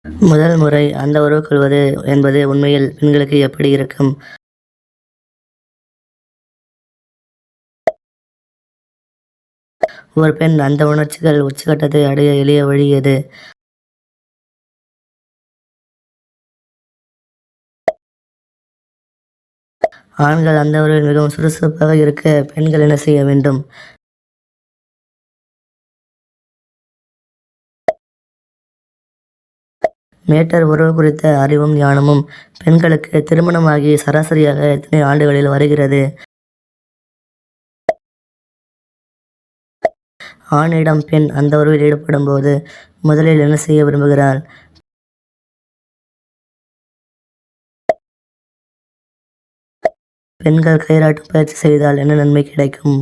முதல் முறை அந்த உறவு கொள்வது என்பது உண்மையில் பெண்களுக்கு எப்படி இருக்கும்? ஒரு பெண் அந்த உணர்ச்சிகள் உச்சகட்டத்தை அடைய எளிய வழி எது? ஆண்கள் அந்த உறவில் மிகவும் சுறுசுறுப்பாக இருக்க பெண்கள் என்ன செய்ய வேண்டும்? மேட்டர் உறவு குறித்த அறிவும் ஞானமும் பெண்களுக்கு திருமணமாகி சராசரியாக எத்தனை ஆண்டுகளில் வருகிறது? ஆணிடம் பெண் அந்த உறவில் ஈடுபடும்போது முதலில் என்ன செய்ய விரும்புகிறாள்? பெண்கள் கைராட்டும் பயிற்சி செய்தால் என்ன நன்மை கிடைக்கும்?